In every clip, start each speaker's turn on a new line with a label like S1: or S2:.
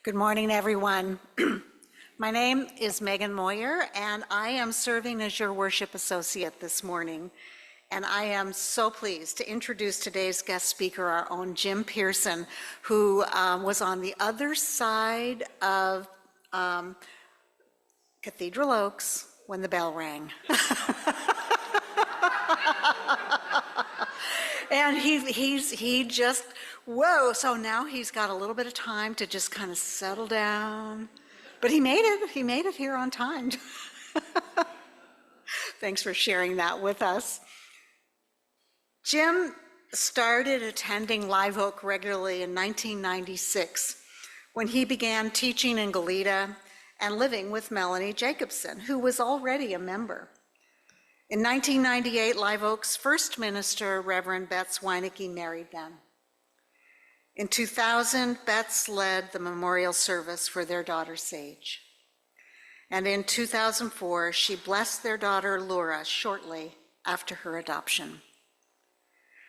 S1: Good morning, everyone. My name is Megan Moyer, and I am serving as your worship associate this morning. And I am so pleased to introduce today's guest speaker, our own Jim Pearson, who was on the other side of Cathedral Oaks when the bell rang. And he just, whoa, so now he's got a little bit of time to just kind of settle down. But he made it here on time. Thanks for sharing that with us. Jim started attending Live Oak regularly in 1996 when he began teaching in Goleta and living with Melanie Jacobson, who was already a member. In 1998, Live Oak's first minister, Reverend Betts Weinecke, married them. In 2000, Betts led the memorial service for their daughter, Sage. And in 2004, she blessed their daughter, Laura, shortly after her adoption.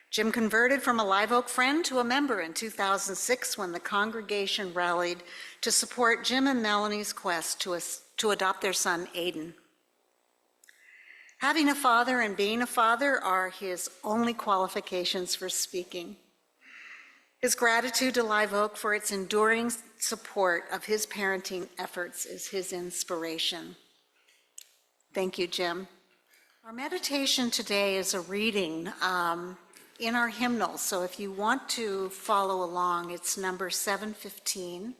S1: Jim converted from a Live Oak friend to a member in 2006 when the congregation rallied to support Jim and Melanie's quest to adopt their son, Aiden. Having a father and being a father are his only qualifications for speaking. His gratitude to Live Oak for its enduring support of his parenting efforts is his inspiration. Thank you, Jim. Our meditation today is a reading in our hymnal, so if you want to follow along, it's number 715,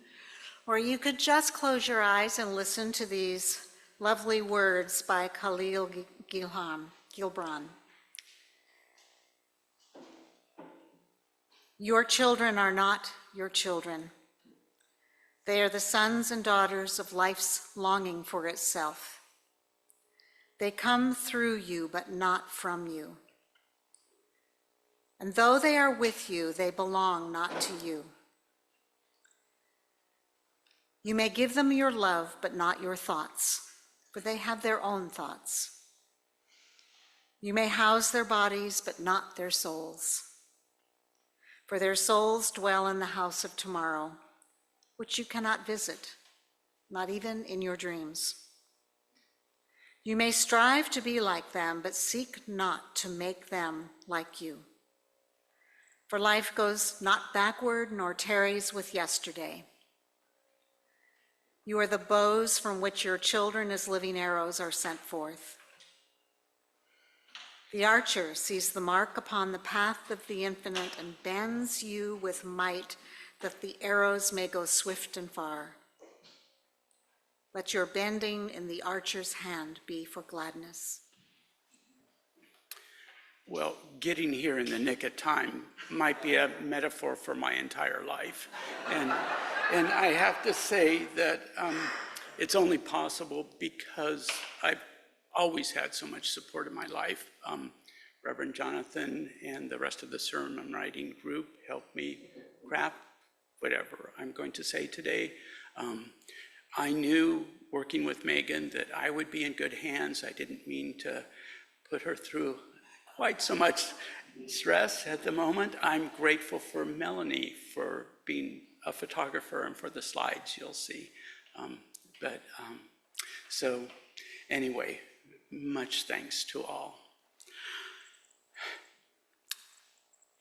S1: or you could just close your eyes and listen to these lovely words by Khalil Gibran. Your children are not your children. They are the sons and daughters of life's longing for itself. They come through you, but not from you. And though they are with you, they belong not to you. You may give them your love, but not your thoughts, for they have their own thoughts. You may house their bodies, but not their souls, for their souls dwell in the house of tomorrow, which you cannot visit, not even in your dreams. You may strive to be like them, but seek not to make them like you. For life goes not backward nor tarries with yesterday. You are the bows from which your children as living arrows are sent forth. The archer sees the mark upon the path of the infinite and bends you with might that the arrows may go swift and far. Let your bending in the archer's hand be for gladness.
S2: Well, getting here in the nick of time might be a metaphor for my entire life. And I have to say that it's only possible because I've always had so much support in my life. Reverend Jonathan and the rest of the sermon writing group helped me craft whatever I'm going to say today. I knew working with Megan that I would be in good hands. I didn't mean to put her through quite so much stress at the moment. I'm grateful for Melanie for being a photographer and for the slides you'll see. So anyway, much thanks to all.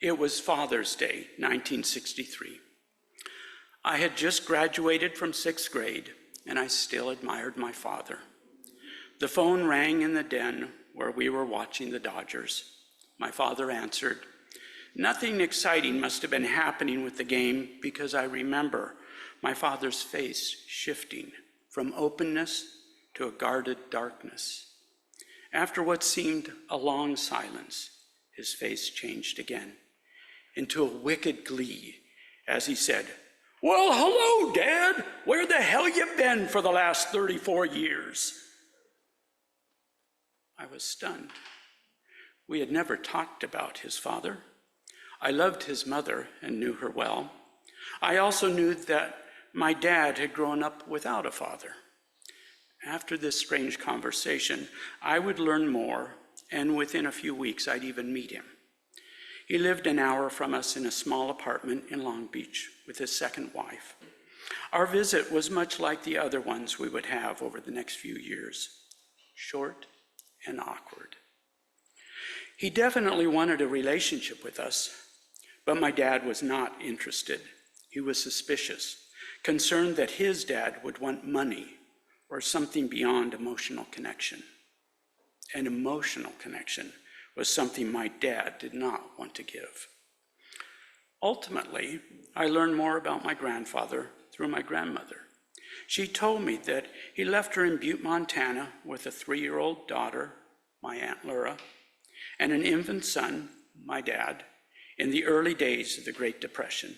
S2: It was Father's Day, 1963. I had just graduated from 6th grade, and I still admired my father. The phone rang in the den where we were watching the Dodgers. My father answered. Nothing exciting must have been happening with the game because I remember my father's face shifting from openness to a guarded darkness. After what seemed a long silence, his face changed again into a wicked glee as he said, "Well, hello, Dad. Where the hell you been for the last 34 years? I was stunned. We had never talked about his father. I loved his mother and knew her well. I also knew that my dad had grown up without a father. After this strange conversation, I would learn more, and within a few weeks, I'd even meet him. He lived an hour from us in a small apartment in Long Beach with his second wife. Our visit was much like the other ones we would have over the next few years, short and awkward. He definitely wanted a relationship with us, but my dad was not interested. He was suspicious, concerned that his dad would want money or something beyond emotional connection. An emotional connection was something my dad did not want to give. Ultimately, I learned more about my grandfather through my grandmother. She told me that he left her in Butte, Montana with a 3-year-old daughter, my Aunt Laura, and an infant son, my dad, in the early days of the Great Depression.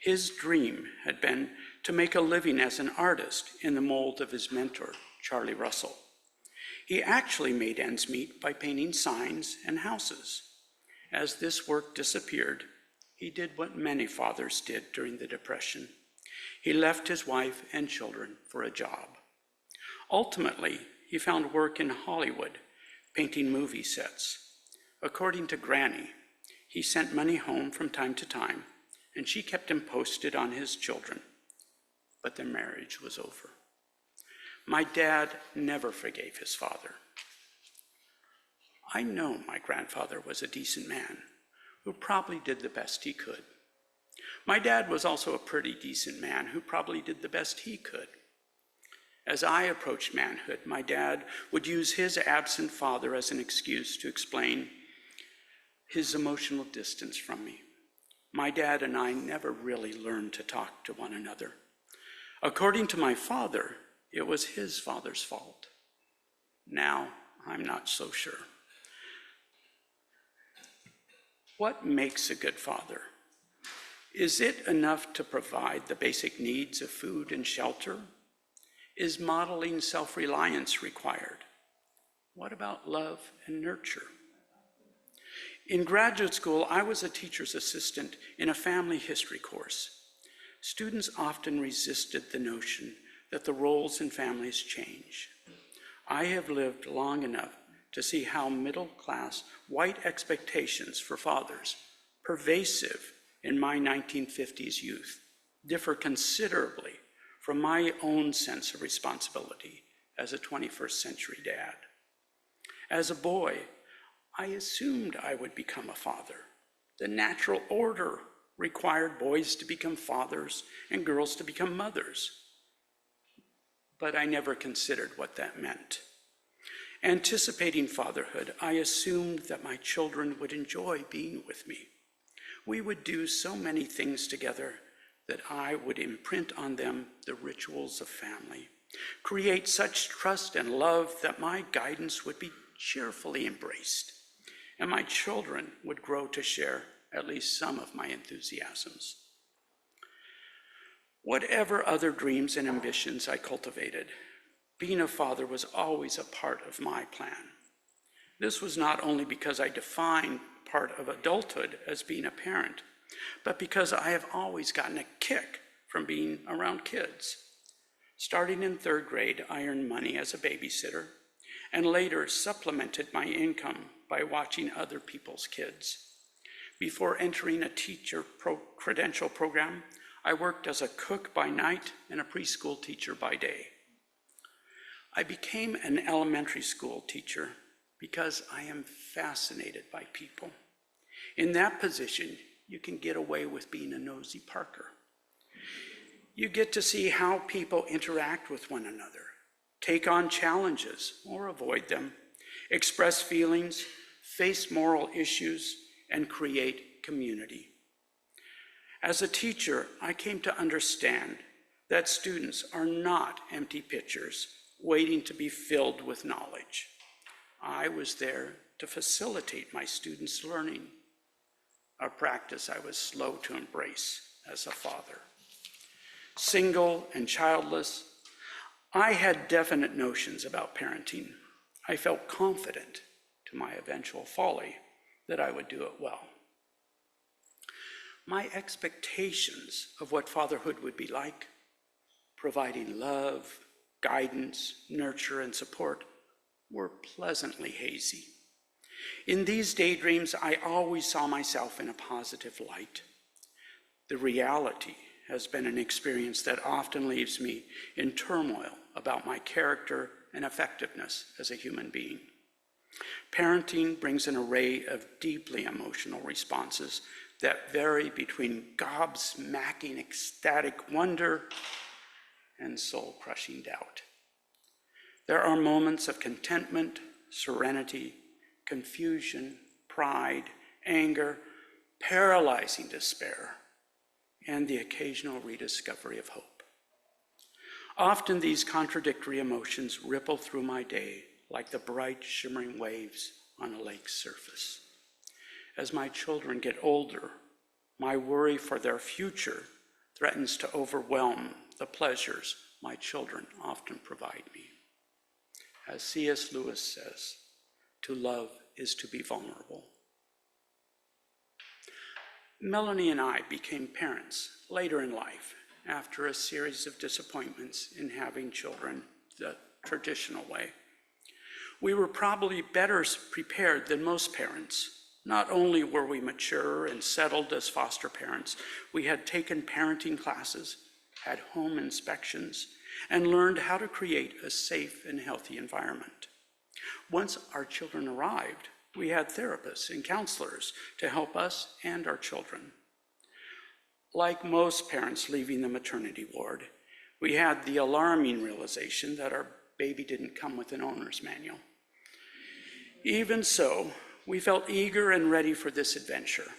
S2: His dream had been to make a living as an artist in the mold of his mentor, Charlie Russell. He actually made ends meet by painting signs and houses. As this work disappeared, he did what many fathers did during the Depression. He left his wife and children for a job. Ultimately, he found work in Hollywood, painting movie sets. According to Granny, he sent money home from time to time, and she kept him posted on his children. But their marriage was over. My dad never forgave his father. I know my grandfather was a decent man who probably did the best he could. My dad was also a pretty decent man who probably did the best he could. As I approached manhood, my dad would use his absent father as an excuse to explain his emotional distance from me. My dad and I never really learned to talk to one another. According to my father, it was his father's fault. Now, I'm not so sure. What makes a good father? Is it enough to provide the basic needs of food and shelter? Is modeling self-reliance required? What about love and nurture? In graduate school, I was a teacher's assistant in a family history course. Students often resisted the notion that the roles in families change. I have lived long enough to see how middle-class white expectations for fathers, pervasive in my 1950s youth, differ considerably from my own sense of responsibility as a 21st century dad. As a boy, I assumed I would become a father. The natural order required boys to become fathers and girls to become mothers. But I never considered what that meant. Anticipating fatherhood, I assumed that my children would enjoy being with me. We would do so many things together that I would imprint on them the rituals of family, create such trust and love that my guidance would be cheerfully embraced, and my children would grow to share at least some of my enthusiasms. Whatever other dreams and ambitions I cultivated, being a father was always a part of my plan. This was not only because I defined part of adulthood as being a parent, but because I have always gotten a kick from being around kids. Starting in 3rd grade, I earned money as a babysitter, and later supplemented my income by watching other people's kids. Before entering a teacher credential program, I worked as a cook by night and a preschool teacher by day. I became an elementary school teacher because I am fascinated by people. In that position, you can get away with being a nosy Parker. You get to see how people interact with one another, take on challenges or avoid them, express feelings, face moral issues, and create community. As a teacher, I came to understand that students are not empty pitchers waiting to be filled with knowledge. I was there to facilitate my students' learning, a practice I was slow to embrace as a father. Single and childless, I had definite notions about parenting. I felt confident, to my eventual folly, that I would do it well. My expectations of what fatherhood would be like, providing love, guidance, nurture, and support, were pleasantly hazy. In these daydreams, I always saw myself in a positive light. The reality has been an experience that often leaves me in turmoil about my character and effectiveness as a human being. Parenting brings an array of deeply emotional responses that vary between gobsmacking ecstatic wonder and soul-crushing doubt. There are moments of contentment, serenity, confusion, pride, anger, paralyzing despair, and the occasional rediscovery of hope. Often these contradictory emotions ripple through my day like the bright, shimmering waves on a lake's surface. As my children get older, my worry for their future threatens to overwhelm the pleasures my children often provide me. As C.S. Lewis says, to love is to be vulnerable. Melanie and I became parents later in life after a series of disappointments in having children the traditional way. We were probably better prepared than most parents. Not only were we mature and settled as foster parents, we had taken parenting classes, had home inspections, and learned how to create a safe and healthy environment. Once our children arrived, we had therapists and counselors to help us and our children. Like most parents leaving the maternity ward, we had the alarming realization that our baby didn't come with an owner's manual. Even so, we felt eager and ready for this adventure.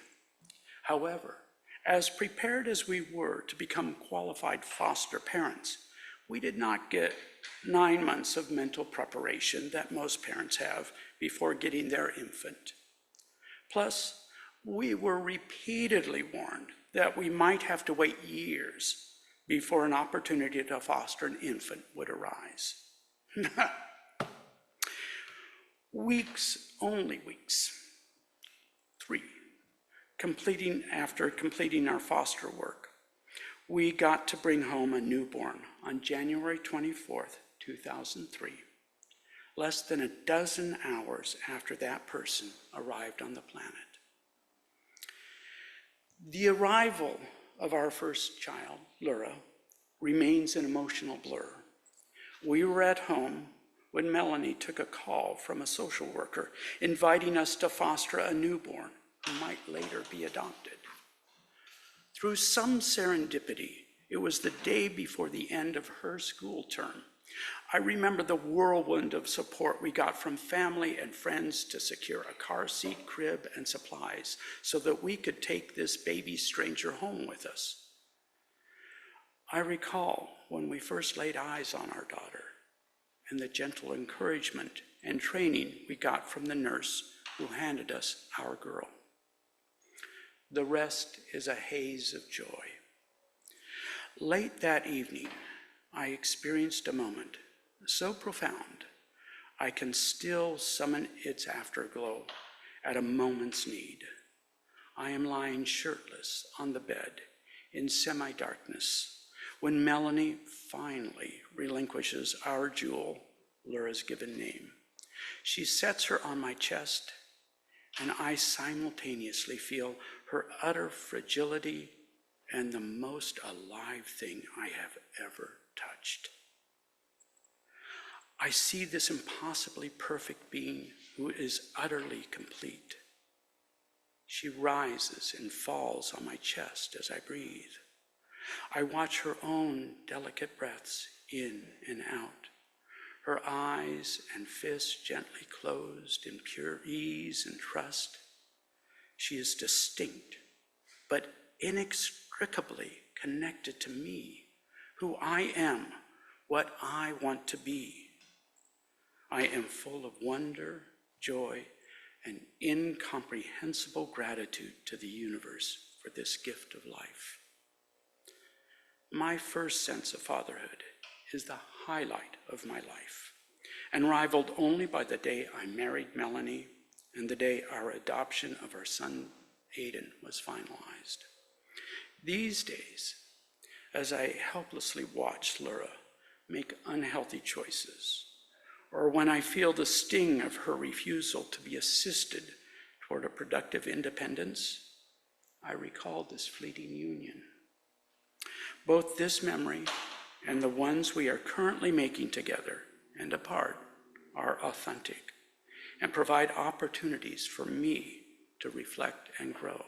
S2: However, as prepared as we were to become qualified foster parents, we did not get 9 months of mental preparation that most parents have before getting their infant. Plus, we were repeatedly warned that we might have to wait years before an opportunity to foster an infant would arise. Only weeks. 3. After completing our foster work, we got to bring home a newborn on January 24th, 2003, less than a dozen hours after that person arrived on the planet. The arrival of our first child, Laura, remains an emotional blur. We were at home when Melanie took a call from a social worker inviting us to foster a newborn who might later be adopted. Through some serendipity, it was the day before the end of her school term. I remember the whirlwind of support we got from family and friends to secure a car seat, crib, and supplies so that we could take this baby stranger home with us. I recall when we first laid eyes on our daughter and the gentle encouragement and training we got from the nurse who handed us our girl. The rest is a haze of joy. Late that evening, I experienced a moment so profound, I can still summon its afterglow at a moment's need. I am lying shirtless on the bed in semi-darkness when Melanie finally relinquishes our jewel, Laura's given name. She sets her on my chest, and I simultaneously feel her utter fragility and the most alive thing I have ever touched. I see this impossibly perfect being who is utterly complete. She rises and falls on my chest as I breathe. I watch her own delicate breaths in and out, her eyes and fists gently closed in pure ease and trust. She is distinct, but inextricably connected to me, who I am, what I want to be. I am full of wonder, joy, and incomprehensible gratitude to the universe for this gift of life. My first sense of fatherhood is the highlight of my life, and rivaled only by the day I married Melanie and the day our adoption of our son Aiden was finalized. These days, as I helplessly watch Laura make unhealthy choices, or when I feel the sting of her refusal to be assisted toward a productive independence, I recall this fleeting union. Both this memory and the ones we are currently making together and apart are authentic and provide opportunities for me to reflect and grow.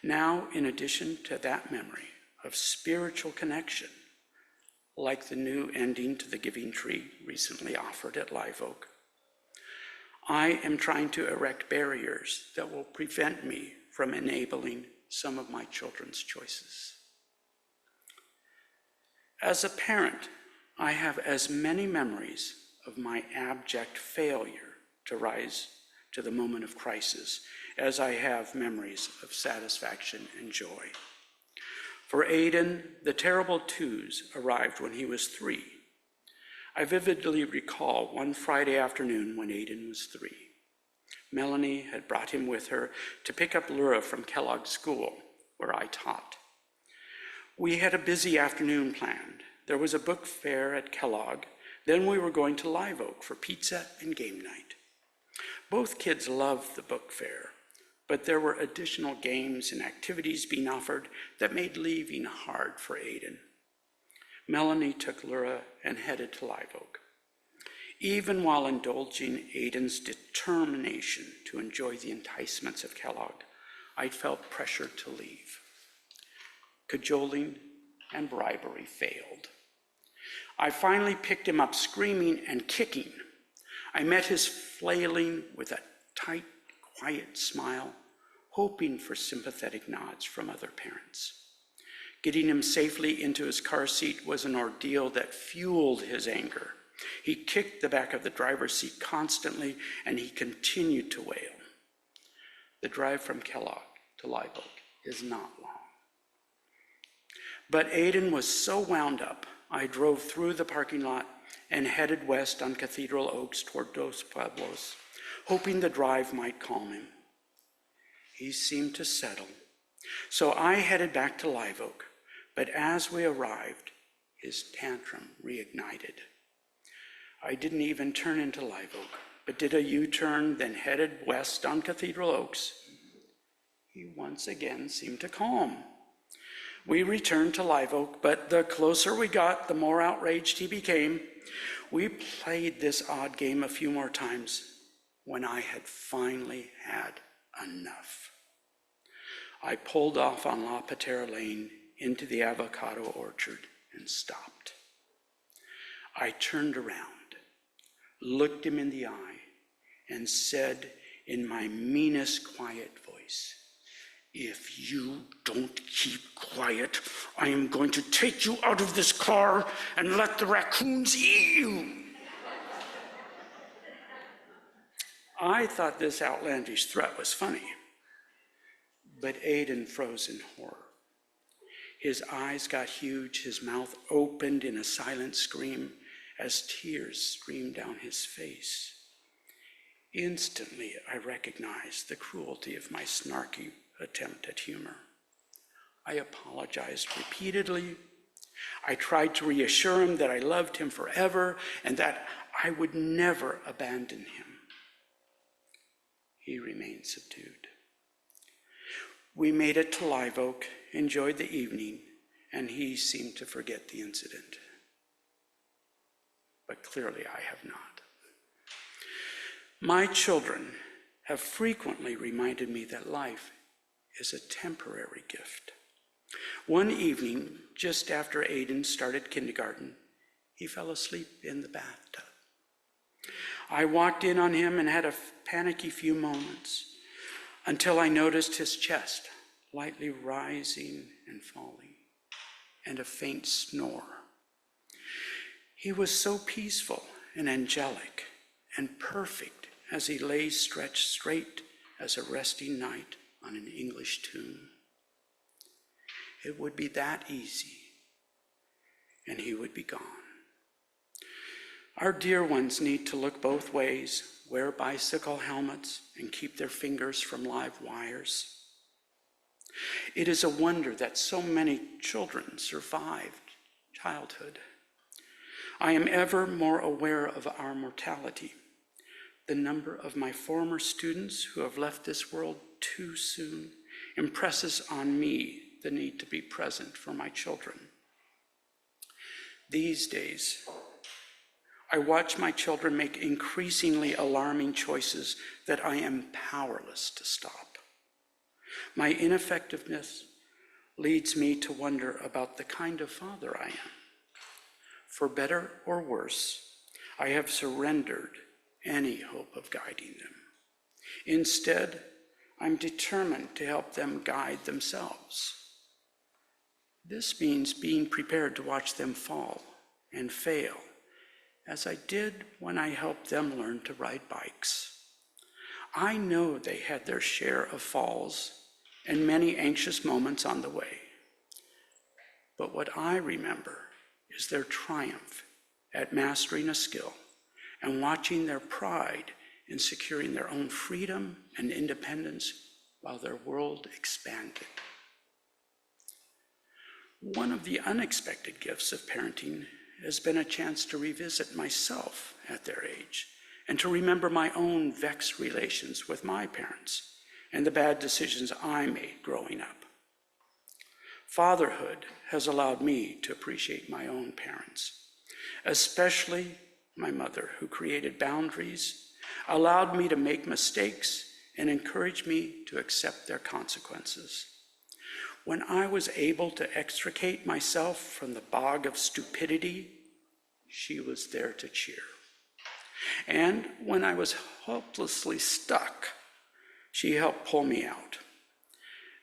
S2: Now, in addition to that memory of spiritual connection, like the new ending to the Giving Tree recently offered at Live Oak, I am trying to erect barriers that will prevent me from enabling some of my children's choices. As a parent, I have as many memories of my abject failure to rise to the moment of crisis as I have memories of satisfaction and joy. For Aiden, the terrible twos arrived when he was 3. I vividly recall one Friday afternoon when Aiden was 3. Melanie had brought him with her to pick up Laura from Kellogg School, where I taught. We had a busy afternoon planned. There was a book fair at Kellogg. Then we were going to Live Oak for pizza and game night. Both kids loved the book fair, but there were additional games and activities being offered that made leaving hard for Aiden. Melanie took Laura and headed to Live Oak. Even while indulging Aiden's determination to enjoy the enticements of Kellogg, I felt pressured to leave. Cajoling and bribery failed. I finally picked him up screaming and kicking. I met his flailing with a tight, quiet smile, hoping for sympathetic nods from other parents. Getting him safely into his car seat was an ordeal that fueled his anger. He kicked the back of the driver's seat constantly, and he continued to wail. The drive from Kellogg to Live Oak is not long. But Aiden was so wound up, I drove through the parking lot and headed west on Cathedral Oaks toward Dos Pueblos, hoping the drive might calm him. He seemed to settle, so I headed back to Live Oak, but as we arrived, his tantrum reignited. I didn't even turn into Live Oak, but did a U-turn, then headed west on Cathedral Oaks. He once again seemed to calm. We returned to Live Oak, but the closer we got, the more outraged he became. We played this odd game a few more times when I had finally had enough. I pulled off on La Patera Lane into the avocado orchard and stopped. I turned around, looked him in the eye, and said in my meanest quiet voice, "If you don't keep quiet, I am going to take you out of this car and let the raccoons eat you." I thought this outlandish threat was funny, but Aiden froze in horror. His eyes got huge, his mouth opened in a silent scream as tears streamed down his face. Instantly, I recognized the cruelty of my snarky attempt at humor. I apologized repeatedly. I tried to reassure him that I loved him forever and that I would never abandon him. He remained subdued. We made it to Live Oak, enjoyed the evening, and he seemed to forget the incident. But clearly I have not. My children have frequently reminded me that life is a temporary gift. One evening, just after Aiden started kindergarten, he fell asleep in the bathtub. I walked in on him and had a panicky few moments until I noticed his chest lightly rising and falling and a faint snore. He was so peaceful and angelic and perfect as he lay stretched straight as a resting knight on an English tomb. It would be that easy, and he would be gone. Our dear ones need to look both ways, wear bicycle helmets, and keep their fingers from live wires. It is a wonder that so many children survived childhood. I am ever more aware of our mortality. The number of my former students who have left this world too soon impresses on me the need to be present for my children. These days, I watch my children make increasingly alarming choices that I am powerless to stop. My ineffectiveness leads me to wonder about the kind of father I am. For better or worse, I have surrendered any hope of guiding them. Instead, I'm determined to help them guide themselves. This means being prepared to watch them fall and fail, as I did when I helped them learn to ride bikes. I know they had their share of falls and many anxious moments on the way. But what I remember is their triumph at mastering a skill and watching their pride in securing their own freedom and independence while their world expanded. One of the unexpected gifts of parenting has been a chance to revisit myself at their age and to remember my own vexed relations with my parents and the bad decisions I made growing up. Fatherhood has allowed me to appreciate my own parents, especially my mother, who created boundaries, allowed me to make mistakes, and encouraged me to accept their consequences. When I was able to extricate myself from the bog of stupidity, she was there to cheer. And when I was hopelessly stuck, she helped pull me out.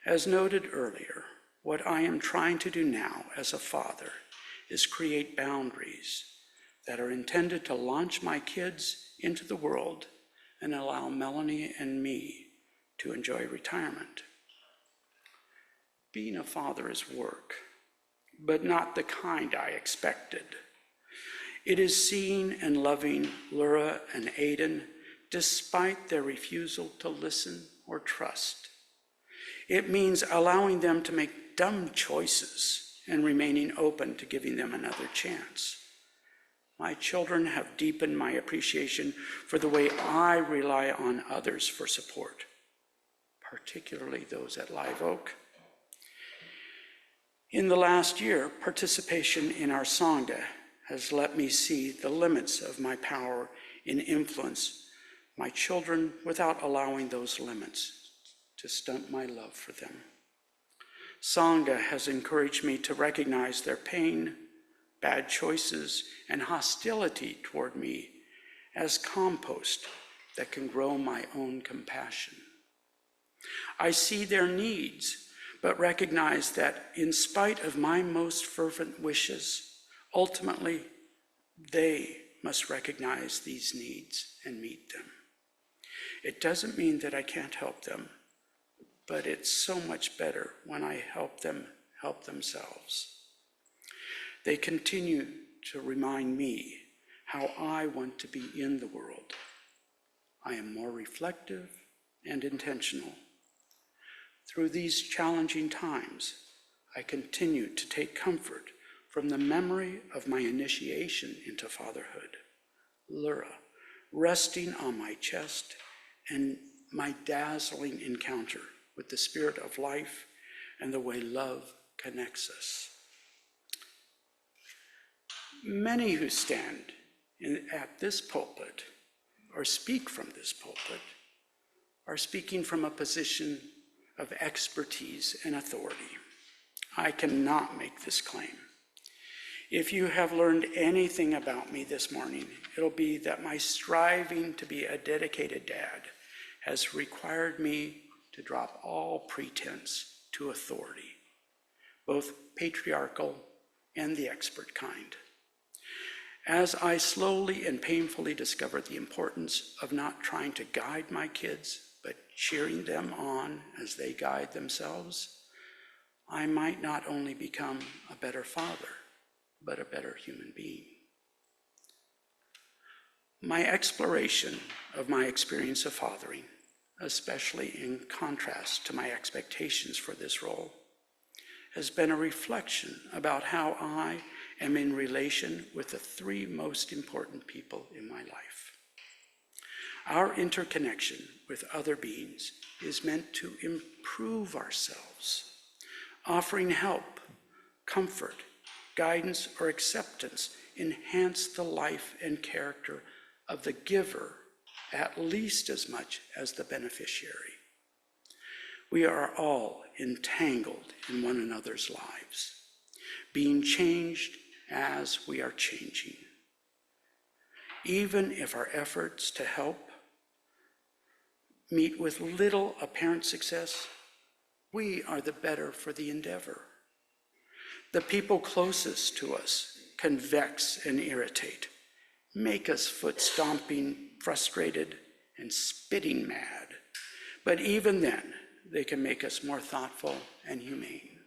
S2: As noted earlier, what I am trying to do now as a father is create boundaries that are intended to launch my kids into the world and allow Melanie and me to enjoy retirement. Being a father is work, but not the kind I expected. It is seeing and loving Laura and Aiden despite their refusal to listen or trust. It means allowing them to make dumb choices and remaining open to giving them another chance. My children have deepened my appreciation for the way I rely on others for support, particularly those at Live Oak. In the last year, participation in our Sangha has let me see the limits of my power in influence my children without allowing those limits to stunt my love for them. Sangha has encouraged me to recognize their pain, bad choices, and hostility toward me as compost that can grow my own compassion. I see their needs, but recognize that in spite of my most fervent wishes, ultimately, they must recognize these needs and meet them. It doesn't mean that I can't help them, but it's so much better when I help them help themselves. They continue to remind me how I want to be in the world. I am more reflective and intentional. Through these challenging times, I continue to take comfort from the memory of my initiation into fatherhood, Laura resting on my chest, and my dazzling encounter with the spirit of life and the way love connects us. Many who stand at this pulpit or speak from this pulpit are speaking from a position of expertise and authority. I cannot make this claim. If you have learned anything about me this morning, it'll be that my striving to be a dedicated dad has required me to drop all pretense to authority, both patriarchal and the expert kind. As I slowly and painfully discovered the importance of not trying to guide my kids, but cheering them on as they guide themselves, I might not only become a better father, but a better human being. My exploration of my experience of fathering, especially in contrast to my expectations for this role, has been a reflection about how I am in relation with the three most important people in my life. Our interconnection with other beings is meant to improve ourselves, offering help, comfort, guidance, or acceptance enhance the life and character of the giver at least as much as the beneficiary. We are all entangled in one another's lives, being changed as we are changing. Even if our efforts to help meet with little apparent success, we are the better for the endeavor. The people closest to us can vex and irritate, make us foot-stomping, frustrated, and spitting mad. But even then, they can make us more thoughtful and humane.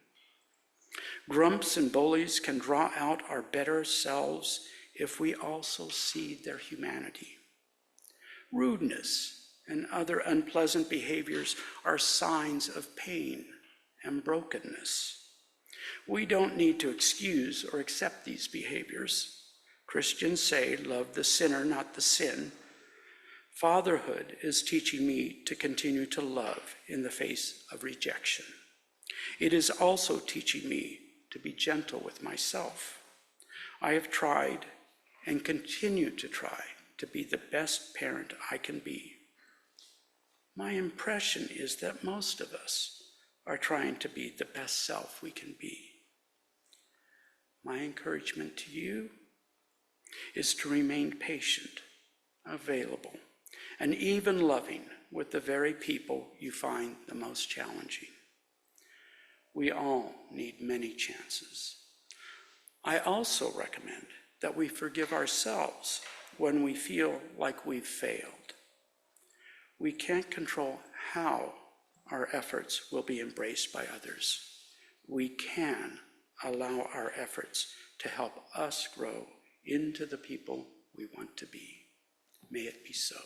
S2: Grumps and bullies can draw out our better selves if we also see their humanity. Rudeness and other unpleasant behaviors are signs of pain and brokenness. We don't need to excuse or accept these behaviors. Christians say, love the sinner, not the sin. Fatherhood is teaching me to continue to love in the face of rejection. It is also teaching me to be gentle with myself. I have tried and continue to try to be the best parent I can be. My impression is that most of us are trying to be the best self we can be. My encouragement to you is to remain patient, available, and even loving with the very people you find the most challenging. We all need many chances. I also recommend that we forgive ourselves when we feel like we've failed. We can't control how our efforts will be embraced by others. We can allow our efforts to help us grow into the people we want to be. May it be so.